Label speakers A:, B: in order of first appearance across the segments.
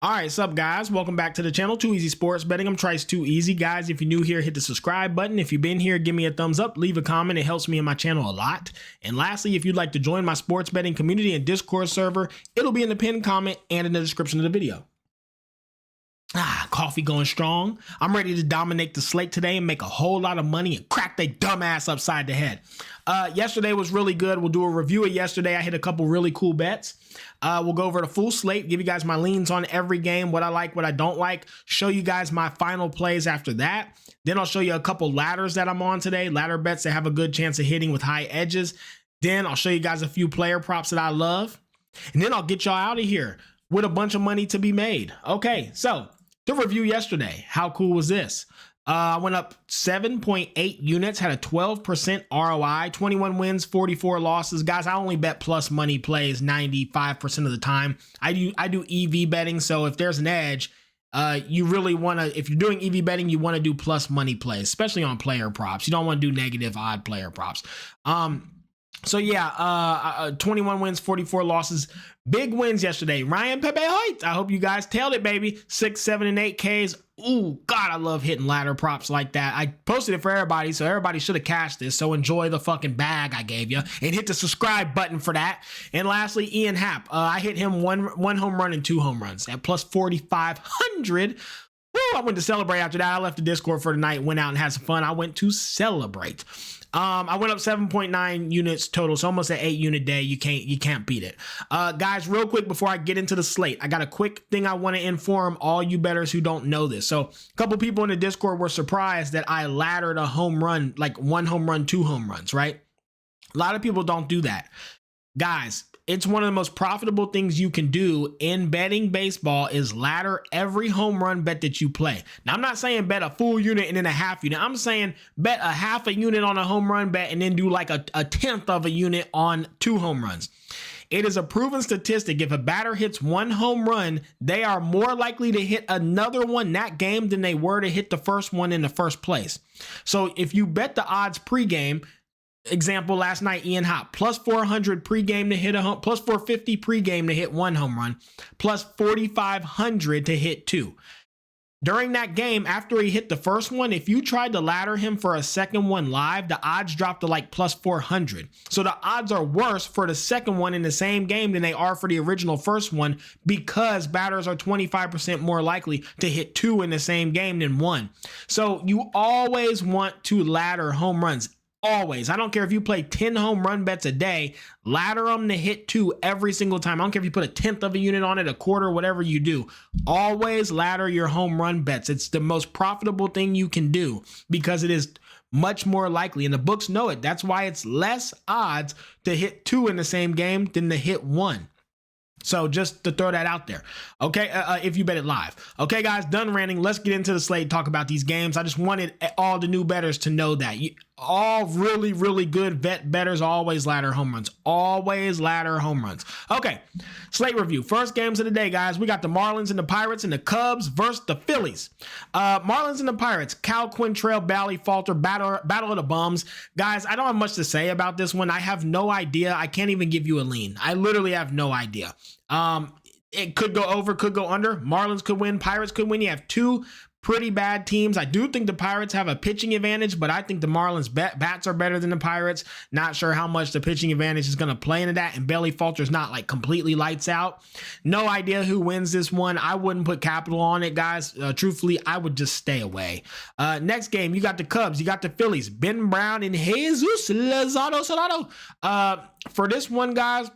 A: All right, what's up, guys? Welcome back to the channel, Too Easy Sports Betting. I'm Trice Too Easy. Guys, if you're new here, hit the subscribe button. If you've been here, give me a thumbs up, leave a comment. It helps me and my channel a lot. And lastly, if you'd like to join my sports betting community and Discord server, it'll be in the pinned comment and in the description of the video. Coffee going strong. I'm ready to dominate the slate today and make a whole lot of money and crack they dumbass upside the head. Yesterday was really good. We'll do a review of yesterday. I hit a couple really cool bets. We'll go over the full slate, give you guys my leans on every game, what I like, what I don't like, show you guys my final plays after that. Then I'll show you a couple ladders that I'm on today, ladder bets that have a good chance of hitting with high edges. Then I'll show you guys a few player props that I love. And then I'll get y'all out of here with a bunch of money to be made. Okay, so to review yesterday, how cool was this? I went up 7.8 units, had a 12% ROI, 21 wins, 44 losses. Guys, I only bet plus money plays 95% of the time. I do EV betting, so if there's an edge, you really want to, if you're doing EV betting, you want to do plus money plays, especially on player props. You don't want to do negative odd player props. So yeah, 21 wins, 44 losses. Big wins yesterday. Ryan Pepe Hoyt. I hope you guys tailed it, baby. 6, 7, and 8 Ks. Ooh, God, I love hitting ladder props like that. I posted it for everybody, so everybody should have cashed this. So enjoy the fucking bag I gave you and hit the subscribe button for that. And lastly, Ian Happ. I hit him one home run and 2 home runs at plus 4,500. Woo, I went to celebrate after that. I left the Discord for the night, went out and had some fun. I went to celebrate. I went up 7.9 units total, so almost an 8 unit day. You can't beat it. Guys, real quick before I get into the slate, I got a quick thing I want to inform all you bettors who don't know this. So a couple people in the Discord were surprised that I laddered a home run, like 1 home run, 2 home runs, right? A lot of people don't do that. Guys, it's one of the most profitable things you can do in betting baseball is ladder every home run bet that you play. Now, I'm not saying bet a full unit and then a half unit. I'm saying bet a half a unit on a home run bet and then do like a tenth of a unit on 2 home runs. It is a proven statistic. If a batter hits 1 home run, they are more likely to hit another one that game than they were to hit the first one in the first place. So if you bet the odds pregame, example, last night, Ian Happ, plus 400 pregame to hit a home, plus 450 pregame to hit 1 home run, plus 4,500 to hit 2. During that game, after he hit the first one, if you tried to ladder him for a second one live, the odds dropped to like plus 400. So the odds are worse for the second one in the same game than they are for the original first one because batters are 25% more likely to hit 2 in the same game than 1. So you always want to ladder home runs. Always. I don't care if you play 10 home run bets a day, ladder them to hit 2 every single time. I don't care if you put a tenth of a unit on it, a quarter, whatever you do. Always ladder your home run bets. It's the most profitable thing you can do because it is much more likely, and the books know it. That's why it's less odds to hit 2 in the same game than to hit 1. So just to throw that out there. Okay, if you bet it live. Okay, guys, done ranting. Let's get into the slate, talk about these games. I just wanted all the new bettors to know that. All really, really good bettors always ladder home runs. Always ladder home runs. Okay, slate review. First games of the day, guys. We got the Marlins and the Pirates and the Cubs versus the Phillies. Marlins and the Pirates. Cal Quantrill, Bally Falter, battle of the bums. Guys, I don't have much to say about this one. I have no idea. I can't even give you a lean. I literally have no idea. It could go over, could go under. Marlins could win, Pirates could win. You have 2 pretty bad teams. I do think the Pirates have a pitching advantage, but I think the Marlins bats are better than the Pirates. Not sure how much the pitching advantage is going to play into that. And Belly Falter's not like completely lights out. No idea who wins this one. I wouldn't put capital on it, guys. Truthfully, I would just stay away. Next game, you got the Cubs, you got the Phillies, Ben Brown and Jesus Luzardo. For this one, guys,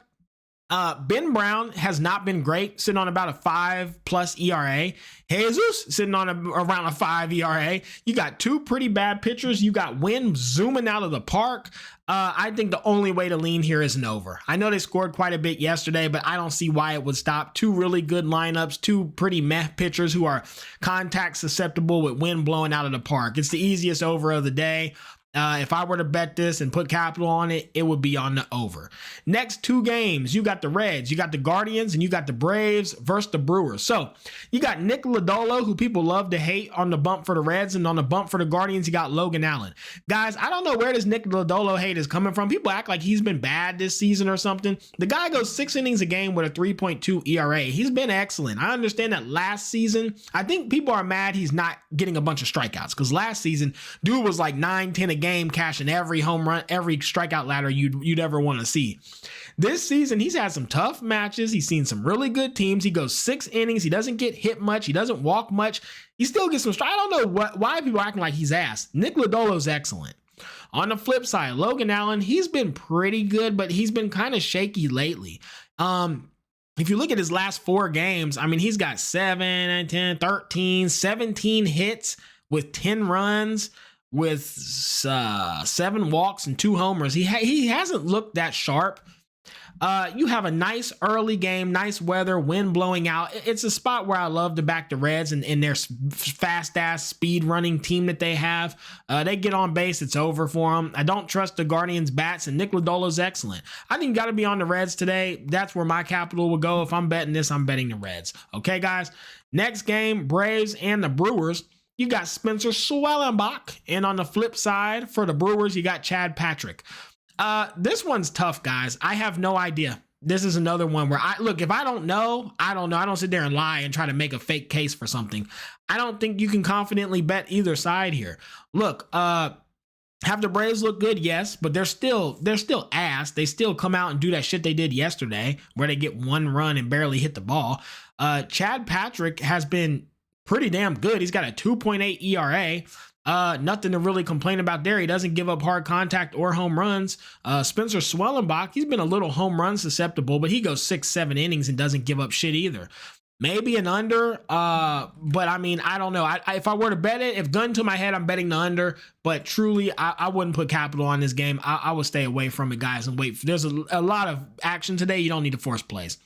A: Ben Brown has not been great, sitting on about a 5+ ERA. Jesus sitting on around a 5 ERA. You got 2 pretty bad pitchers. You got Wynn zooming out of the park. I think the only way to lean here is an over. I know they scored quite a bit yesterday, but I don't see why it would stop. 2 really good lineups, 2 pretty meh pitchers who are contact susceptible with wind blowing out of the park. It's the easiest over of the day. If I were to bet this and put capital on it, it would be on the over. Next two games, you got the Reds, you got the Guardians, and you got the Braves versus the Brewers. So you got Nick Lodolo, who people love to hate, on the bump for the Reds, and on the bump for the Guardians, you got Logan Allen. Guys, I don't know where this Nick Lodolo hate is coming from. People act like he's been bad this season or something. The guy goes 6 innings a game with a 3.2 ERA. He's been excellent. I understand that last season, I think people are mad he's not getting a bunch of strikeouts, because last season, dude was like 9-10 a game, cashing every home run, every strikeout ladder you'd ever want to see. This season, he's had some tough matches. He's seen some really good teams. He goes 6 innings. He doesn't get hit much. He doesn't walk much. He still gets some strike. I don't know why people are acting like he's ass. Nick Lodolo's excellent. On the flip side, Logan Allen, he's been pretty good, but he's been kind of shaky lately. If you look at his last 4 games, I mean, he's got 7, 10, 13, 17 hits with 10 runs, with 7 walks and 2 homers. He hasn't looked that sharp. You have a nice early game, nice weather, wind blowing out. It's a spot where I love to back the Reds and their fast-ass speed running team that they have. They get on base, it's over for them. I don't trust the Guardians bats, and Nick Lodolo's excellent. I think you got to be on the Reds today. That's where my capital will go. If I'm betting this, I'm betting the Reds. Okay, guys? Next game, Braves and the Brewers. You got Spencer Schwellenbach, and on the flip side for the Brewers, you got Chad Patrick. This one's tough, guys. I have no idea. This is another one where if I don't know, I don't know. I don't sit there and lie and try to make a fake case for something. I don't think you can confidently bet either side here. Look, have the Braves look good? Yes, but they're still ass. They still come out and do that shit they did yesterday where they get 1 run and barely hit the ball. Chad Patrick has been pretty damn good. He's got a 2.8 ERA. Nothing to really complain about there. He doesn't give up hard contact or home runs. Spencer Schwellenbach, he's been a little home run susceptible, but he goes 6-7 innings and doesn't give up shit either. Maybe an under, but I mean, I don't know. If I were to bet it, if gun to my head, I'm betting the under, but truly, I wouldn't put capital on this game. I would stay away from it, guys, and wait. There's a lot of action today. You don't need to force plays.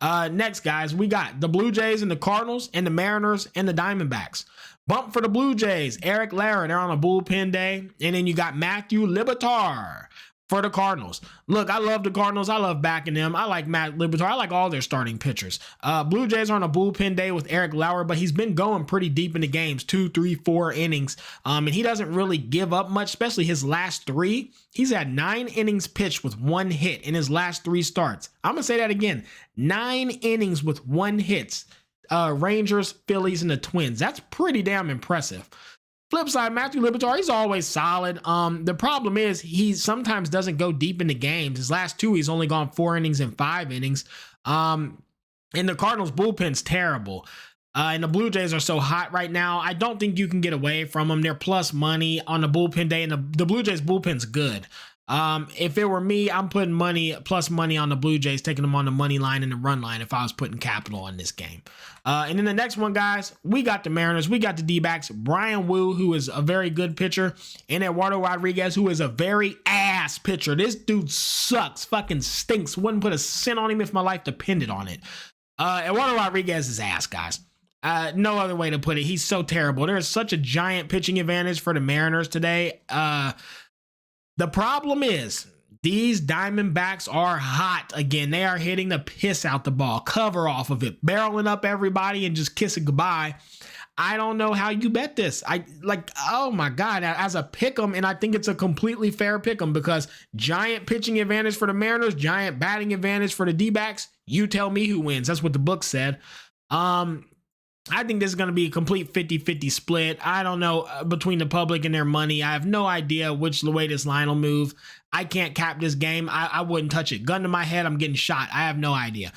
A: Next, guys, we got the Blue Jays and the Cardinals and the Mariners and the Diamondbacks. Bump for the Blue Jays, Eric Lara, they're on a bullpen day. And then you got Matthew Liberatore for the Cardinals. Look, I love the Cardinals. I love backing them. I like Matt Liberatore. I like all their starting pitchers. Blue Jays are on a bullpen day with Eric Lauer, but he's been going pretty deep in the games, 2, 3, 4 innings. And he doesn't really give up much, especially his last 3. He's had 9 innings pitched with 1 hit in his last 3 starts. I'm going to say that again. 9 innings with 1 hit. Rangers, Phillies, and the Twins. That's pretty damn impressive. Flip side, Matthew Liberatore, he's always solid. The problem is he sometimes doesn't go deep into games. His last 2, he's only gone 4 innings and 5 innings. And the Cardinals bullpen's terrible. And the Blue Jays are so hot right now. I don't think you can get away from them. They're plus money on the bullpen day, and the Blue Jays bullpen's good. If it were me, I'm putting plus money on the Blue Jays, taking them on the money line and the run line if I was putting capital on this game. And then the next one, guys, we got the Mariners, we got the D-backs, Brian Wu, who is a very good pitcher, and Eduardo Rodriguez, who is a very ass pitcher. This dude sucks, fucking stinks. Wouldn't put a cent on him if my life depended on it. Eduardo Rodriguez is ass, guys. No other way to put it. He's so terrible. There is such a giant pitching advantage for the Mariners today. The problem is these Diamondbacks are hot again. They are hitting the piss out the ball, cover off of it, barreling up everybody and just kissing goodbye. I don't know how you bet this. Oh my God, as a pick'em, and I think it's a completely fair pick'em because giant pitching advantage for the Mariners, giant batting advantage for the D-backs. You tell me who wins. That's what the book said. I think this is going to be a complete 50-50 split. I don't know between the public and their money. I have no idea which way this line will move. I can't cap this game. I wouldn't touch it. Gun to my head, I'm getting shot. I have no idea.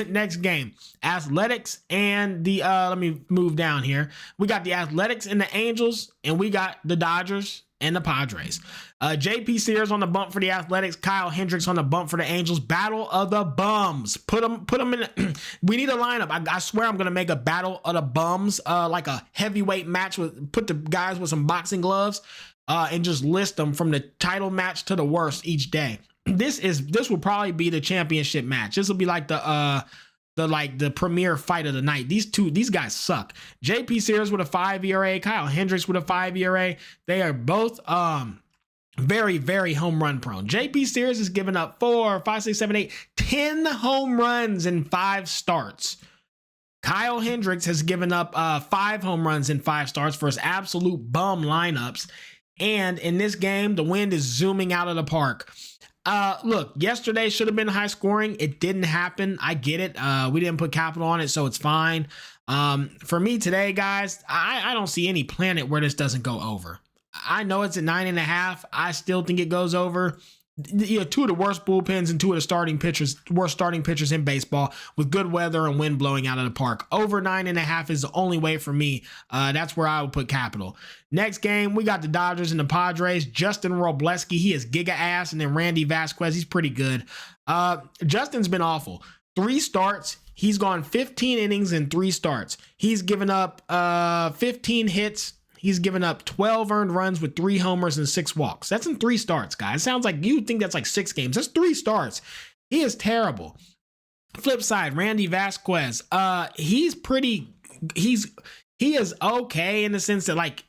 A: Next game, Athletics and the, let me move down here. We got the Athletics and the Angels, and we got the Dodgers and the Padres. JP Sears on the bump for the Athletics, Kyle Hendricks on the bump for the Angels. Battle of the bums. Put them in. We need a lineup. I swear I'm gonna make a battle of the bums, like a heavyweight match with put the guys with some boxing gloves, and just list them from the title match to the worst each day. This will probably be the championship match. This will be like the the premier fight of the night. These guys suck. JP Sears with a 5 ERA, Kyle Hendricks with a 5 ERA. They are both very, very home run prone. JP Sears has given up 4, 5, 6, 7, 8, 10 home runs in 5 starts. Kyle Hendricks has given up 5 home runs in 5 starts for his absolute bum lineups. And in this game, the wind is zooming out of the park. Look, yesterday should have been high scoring. It didn't happen. I get it. We didn't put capital on it, so it's fine. For me today, guys, I don't see any planet where this doesn't go over. I know it's at 9.5. I still think it goes over. 2 of the worst bullpens and 2 of the worst starting pitchers in baseball with good weather and wind blowing out of the park. Over 9.5 is the only way for me. That's where I would put capital. Next game, we got the Dodgers and the Padres. Justin Robleski, he is giga ass, and then Randy Vasquez, he's pretty good. Justin's been awful. 3 starts. He's gone 15 innings in 3 starts. He's given up 15 hits. He's given up 12 earned runs with 3 homers and 6 walks. That's in 3 starts, guys. Sounds like you think that's like 6 games. That's 3 starts. He is terrible. Flip side, Randy Vasquez. He is okay in the sense that like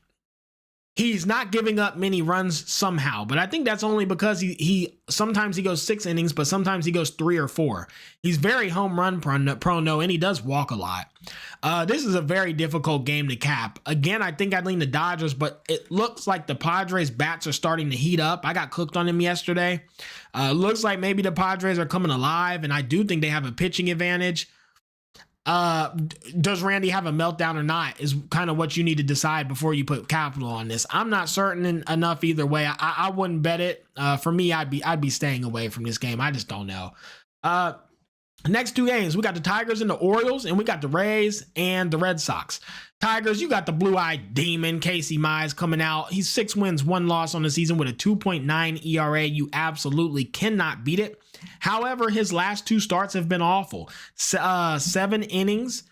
A: he's not giving up many runs somehow, but I think that's only because he sometimes he goes 6 innings, but sometimes he goes 3 or 4. He's very home run prone though, and he does walk a lot. This is a very difficult game to cap. Again, I think I'd lean the Dodgers, but it looks like the Padres bats are starting to heat up. I got cooked on them yesterday. Looks like maybe the Padres are coming alive, and I do think they have a pitching advantage. Does Randy have a meltdown or not is kind of what you need to decide before you put capital on this. I'm not certain enough either way. I wouldn't bet it. For me, I'd be staying away from this game. I just don't know. Next 2 games, we got the Tigers and the Orioles, and we got the Rays and the Red Sox. Tigers, you got the blue-eyed demon, Casey Mize, coming out. He's 6 wins, 1 loss on the season with a 2.9 ERA. You absolutely cannot beat it. However, his last 2 starts have been awful. 7 innings,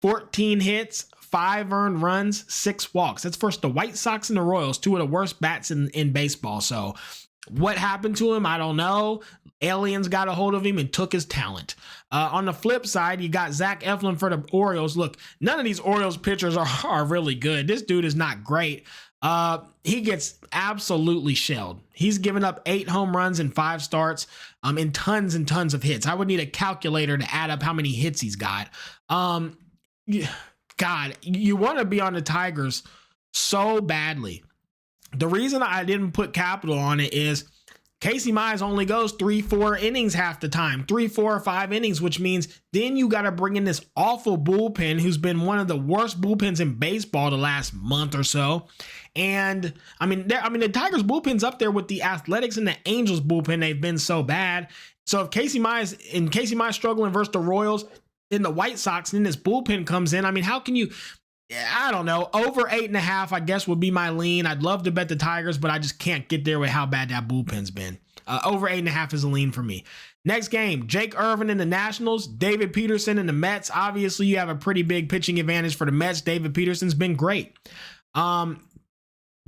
A: 14 hits, 5 earned runs, 6 walks. That's versus the White Sox and the Royals, 2 of the worst bats in baseball. So what happened to him? I don't know. Aliens got a hold of him and took his talent. On the flip side, you got Zach Eflin for the Orioles. Look, none of these Orioles pitchers are really good. This dude is not great. He gets absolutely shelled. He's given up 8 home runs in 5 starts, and tons of hits. I would need a calculator to add up how many hits he's got. God, you want to be on the Tigers so badly. The reason I didn't put capital on it is Casey Mize only goes 3-4 innings half the time, 3, 4, or 5 innings, which means then you got to bring in this awful bullpen who's been one of the worst bullpens in baseball the last month or so. And I mean, the Tigers bullpen's up there with the Athletics and the Angels bullpen. They've been so bad. So if Casey Mize struggling versus the Royals and the White Sox, and then this bullpen comes in, I mean, how can you? I don't know. Over 8.5, I guess, would be my lean. I'd love to bet the Tigers, but I just can't get there with how bad that bullpen's been. Over 8.5 is a lean for me. Next game, Jake Irvin and the Nationals, David Peterson and the Mets. Obviously, you have a pretty big pitching advantage for the Mets. David Peterson's been great.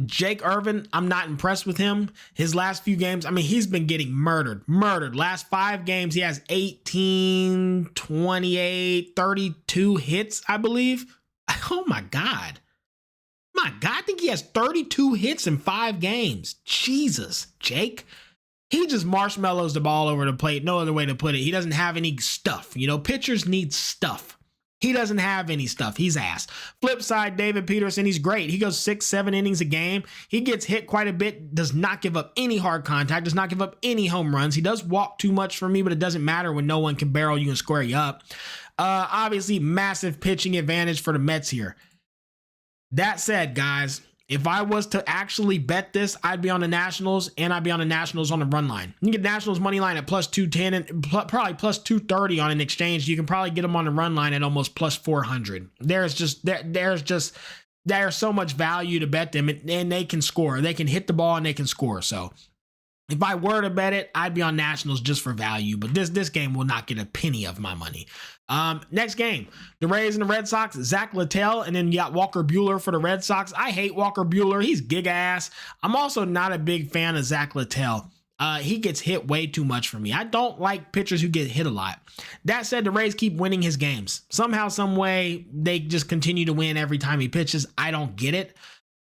A: Jake Irvin, I'm not impressed with him. His last few games, I mean, he's been getting murdered. Last 5 games, he has 18, 28, 32 hits, I believe. Oh my God. I think he has 32 hits in 5 games. Jesus, Jake. He just marshmallows the ball over the plate. No other way to put it. He doesn't have any stuff. Pitchers need stuff. He doesn't have any stuff. He's ass. Flip side, David Peterson, he's great. He goes 6, 7 innings a game. He gets hit quite a bit, does not give up any hard contact, does not give up any home runs. He does walk too much for me, but it doesn't matter when no one can barrel you and square you up. Obviously, massive pitching advantage for the Mets here. That said, guys, if I was to actually bet this, I'd be on the Nationals, and I'd be on the Nationals on the run line. You can get Nationals money line at plus 210 and probably plus 230 on an exchange. You can probably get them on the run line at almost plus 400. There's so much value to bet them, and they can score. They can hit the ball and they can score. So if I were to bet it, I'd be on Nationals just for value, but this game will not get a penny of my money. Next game, the Rays and the Red Sox, Zach Littell, and then you got Walker Buehler for the Red Sox. I hate Walker Buehler. He's giga ass. I'm also not a big fan of Zach Littell. He gets hit way too much for me. I don't like pitchers who get hit a lot. That said, the Rays keep winning his games. Somehow, some way, they just continue to win every time he pitches. I don't get it.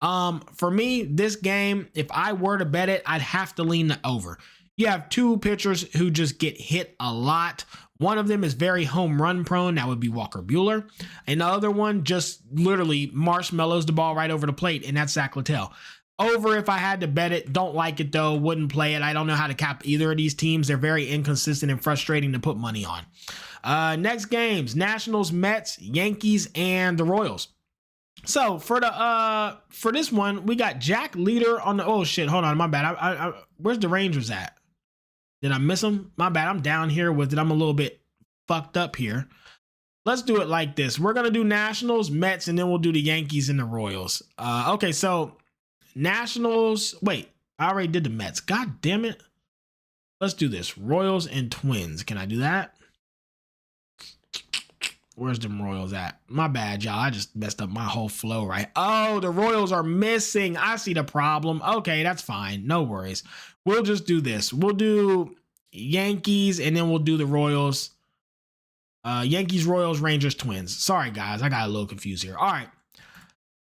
A: For me, this game, if I were to bet it, I'd have to lean the over. You have two pitchers who just get hit a lot. One of them is very home run prone. That would be Walker Buehler. And the other one just literally marshmallows the ball right over the plate, and that's Zach Littell. Over if I had to bet it. Don't like it though. Wouldn't play it. I don't know how to cap either of these teams. They're very inconsistent and frustrating to put money on. Next games, Nationals, Mets, Yankees, and the Royals. So for this one, we got Jack Leader on the, oh shit, hold on, my bad. Where's the Rangers at? Did I miss them? My bad. I'm down here with it. I'm a little bit fucked up here. Let's do it like this. We're going to do Nationals, Mets, and then we'll do the Yankees and the Royals. Okay, so Nationals, wait, I already did the Mets. God damn it. Let's do this. Royals and Twins. Can I do that? Where's them Royals at? My bad, y'all. I just messed up my whole flow, right? Oh, the Royals are missing. I see the problem. Okay, that's fine. No worries. We'll just do this. We'll do Yankees, and then we'll do the Royals. Yankees, Royals, Rangers, Twins. Sorry, guys. I got a little confused here. All right.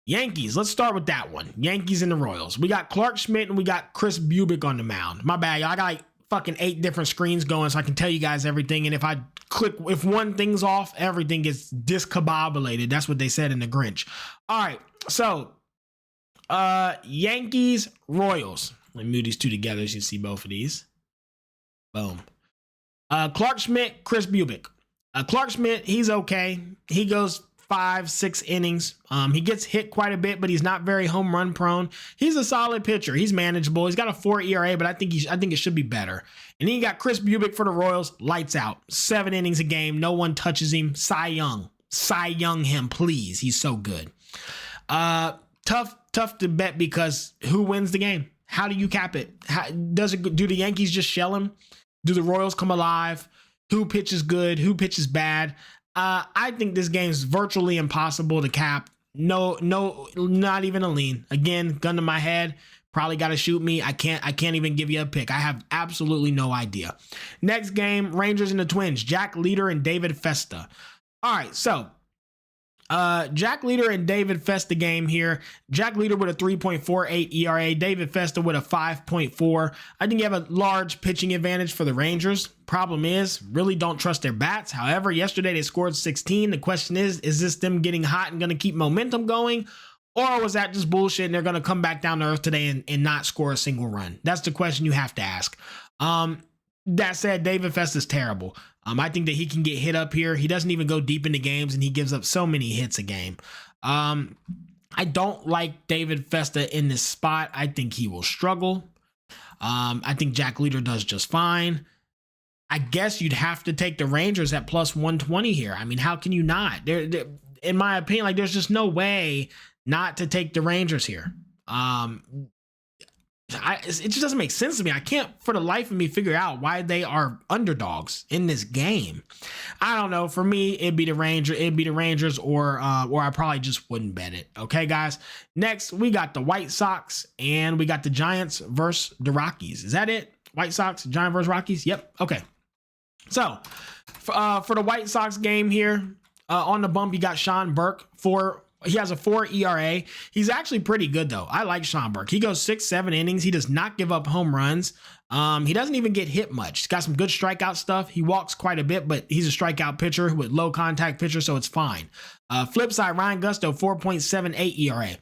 A: Yankees, let's start with that one. Yankees and the Royals. We got Clark Schmidt and we got Chris Bubic on the mound. My bad, y'all. I got like fucking 8 different screens going so I can tell you guys everything. And if I click, if one thing's off, everything gets discombobulated. That's what they said in the Grinch. All right, so Yankees, Royals. Let me move these two together so you can see both of these. Boom. Clark Schmidt, Chris Bubic. Clark Schmidt, he's okay. He goes 5-6 innings. He gets hit quite a bit, but he's not very home run prone. He's a solid pitcher. He's manageable. He's got a 4 ERA, but I think it should be better. And then you got Chris Bubic for the Royals. Lights out. 7 innings a game. No one touches him. Cy Young him, please. He's so good. Tough to bet because who wins the game? How do you cap it? Do the Yankees just shell him? Do the Royals come alive? Who pitches good? Who pitches bad? I think this game's virtually impossible to cap. No, not even a lean. Again, gun to my head. Probably got to shoot me. I can't even give you a pick. I have absolutely no idea. Next game, Rangers and the Twins. Jack Leader and David Festa. All right, so Jack Leader and David Festa game here. Jack Leader with a 3.48 ERA. David Festa with a 5.4. I think you have a large pitching advantage for the Rangers. Problem is, really don't trust their bats. However, yesterday they scored 16. The question is this them getting hot and going to keep momentum going? Or was that just bullshit and they're going to come back down to earth today and not score a single run? That's the question you have to ask. That said, David Festa's terrible. I think that he can get hit up here. He doesn't even go deep into games, and he gives up so many hits a game. I don't like David Festa in this spot. I think he will struggle. I think Jack Leader does just fine. I guess you'd have to take the Rangers at plus 120 here. I mean, how can you not? In my opinion, like there's just no way not to take the Rangers here. It just doesn't make sense to me. I can't for the life of me figure out why they are underdogs in this game. I don't know. For me, it'd be the Rangers or I probably just wouldn't bet it. Okay, guys. Next, we got the White Sox and we got the Giants versus the Rockies. Is that it? White Sox, Giants versus Rockies? Yep. Okay. So for the White Sox game here, on the bump, you got Sean Burke he has a 4 ERA. He's actually pretty good, though. I like Sean Burke. He goes 6-7 innings. He does not give up home runs. He doesn't even get hit much. He's got some good strikeout stuff. He walks quite a bit, but he's a strikeout pitcher with low contact pitcher, so it's fine. Flip side, Ryan Gusto, 4.78 ERA.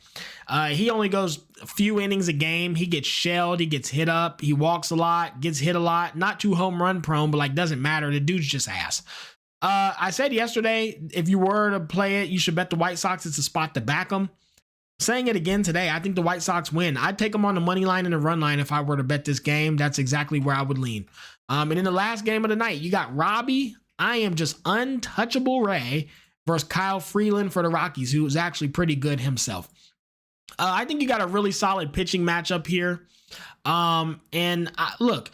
A: He only goes a few innings a game. He gets shelled. He gets hit up. He walks a lot, gets hit a lot. Not too home run prone, but like doesn't matter. The dude's just ass. I said yesterday, if you were to play it, you should bet the White Sox. It's a spot to back them. Saying it again today, I think the White Sox win. I'd take them on the money line and the run line if I were to bet this game. That's exactly where I would lean. And in the last game of the night, you got Robbie. I am just untouchable Ray versus Kyle Freeland for the Rockies, who is actually pretty good himself. I think you got a really solid pitching matchup here. Look.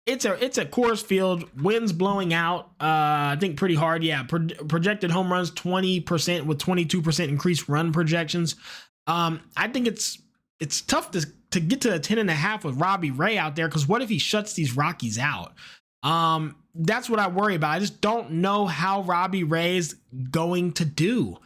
A: It's a Coors Field, winds blowing out, I think pretty hard. Yeah, projected home runs 20% with 22% increased run projections. I think it's tough to get to a 10.5 with Robbie Ray out there, because what if he shuts these Rockies out? That's what I worry about. I just don't know how Robbie Ray's going to do.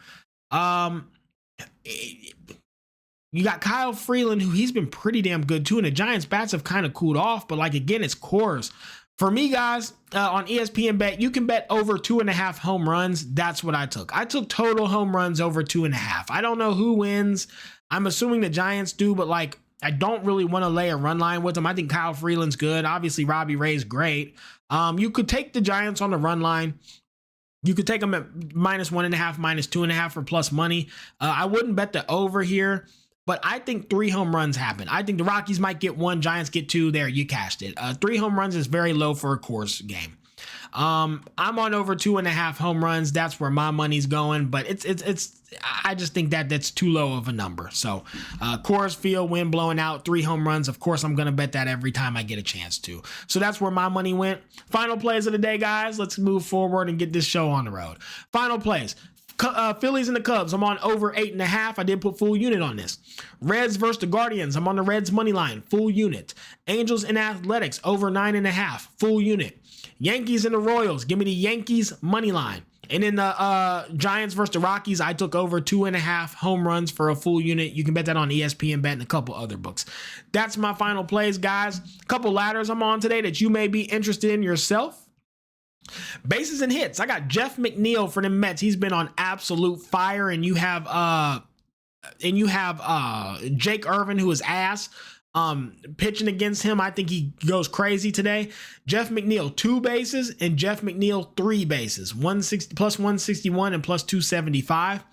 A: You got Kyle Freeland, who he's been pretty damn good too, and the Giants bats have kind of cooled off, but like, again, it's cores. For me, guys, on ESPN Bet, you can bet over 2.5 home runs. That's what I took. I took total home runs over 2.5. I don't know who wins. I'm assuming the Giants do, but like, I don't really want to lay a run line with them. I think Kyle Freeland's good. Obviously, Robbie Ray's great. You could take the Giants on the run line. You could take them at -1.5, -2.5 for plus money. I wouldn't bet the over here, but I think 3 home runs happen. I think the Rockies might get 1, Giants get 2. There, you cashed it. 3 home runs is very low for a course game. I'm on over 2.5 home runs. That's where my money's going, but I just think that's too low of a number. So Coors Field, wind blowing out, 3 home runs. Of course, I'm going to bet that every time I get a chance to. So that's where my money went. Final plays of the day, guys. Let's move forward and get this show on the road. Final plays. Phillies and the Cubs, I'm on over 8.5. I did put full unit on this. Reds versus the Guardians, I'm on the Reds money line, full unit. Angels and Athletics, over 9.5, full unit. Yankees and the Royals, give me the Yankees money line. And then the Giants versus the Rockies, I took over 2.5 home runs for a full unit. You can bet that on ESPN Bet and a couple other books. That's my final plays, guys. A couple ladders I'm on today that you may be interested in yourself. Bases and hits. I got Jeff McNeil for the Mets. He's been on absolute fire, and you have Jake Irvin, who is ass. Pitching against him, I think he goes crazy today. Jeff McNeil 2 bases and Jeff McNeil 3 bases, 160 plus 161 and plus 275.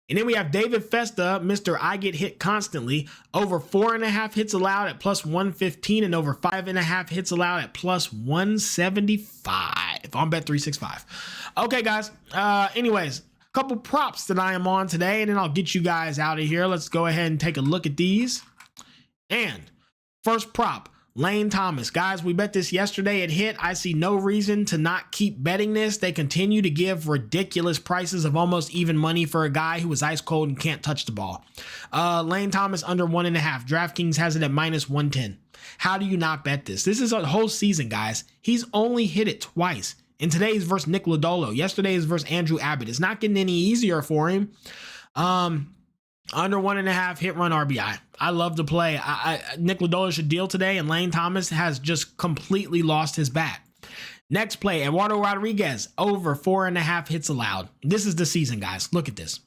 A: And then we have David Festa, Mr. I Get Hit Constantly, over 4.5 hits allowed at plus 115 and over 5.5 hits allowed at plus 175 on Bet365. Okay, guys. Anyways, a couple props that I am on today, and then I'll get you guys out of here. Let's go ahead and take a look at these. And first prop, Lane Thomas. Guys, we bet this yesterday. It hit. I see no reason to not keep betting this. They continue to give ridiculous prices of almost even money for a guy who is ice cold and can't touch the ball. Lane Thomas under 1.5. DraftKings has it at -110. How do you not bet this? This is a whole season, guys. He's only hit it twice. And today's versus Nick Lodolo. Yesterday's versus Andrew Abbott. It's not getting any easier for him. Under 1.5 hit run RBI. I love to play. Nick Lodolo should deal today, and Lane Thomas has just completely lost his bat. Next play, Eduardo Rodriguez, over 4.5 hits allowed. This is the season, guys. Look at this.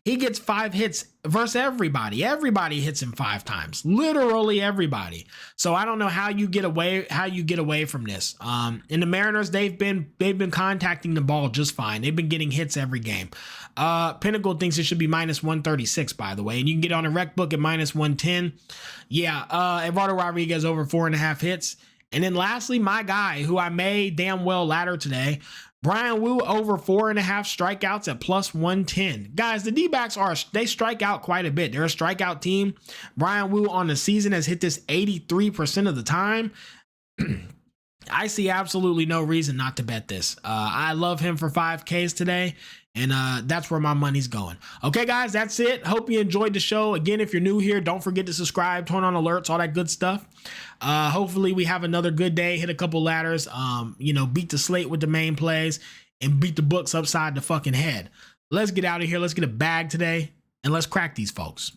A: He gets 5 hits versus everybody. Everybody hits him 5 times. Literally everybody. So I don't know how you get away from this. In the Mariners, they've been contacting the ball just fine. They've been getting hits every game. Pinnacle thinks it should be -136, by the way, and you can get on a rec book at -110. Yeah, Eduardo Rodriguez over 4.5 hits. And then lastly, my guy, who I may damn well ladder today, Brian Wu over 4.5 strikeouts at +110. Guys, the D-backs they strike out quite a bit. They're a strikeout team. Brian Wu on the season has hit this 83% of the time. I see absolutely no reason not to bet this. I love him for 5Ks today, and that's where my money's going. Okay, guys, that's it. Hope you enjoyed the show. Again, if you're new here, don't forget to subscribe, turn on alerts, all that good stuff. Hopefully we have another good day, hit a couple ladders, beat the slate with the main plays, and beat the books upside the fucking head. Let's get out of here. Let's get a bag today, and let's crack these folks.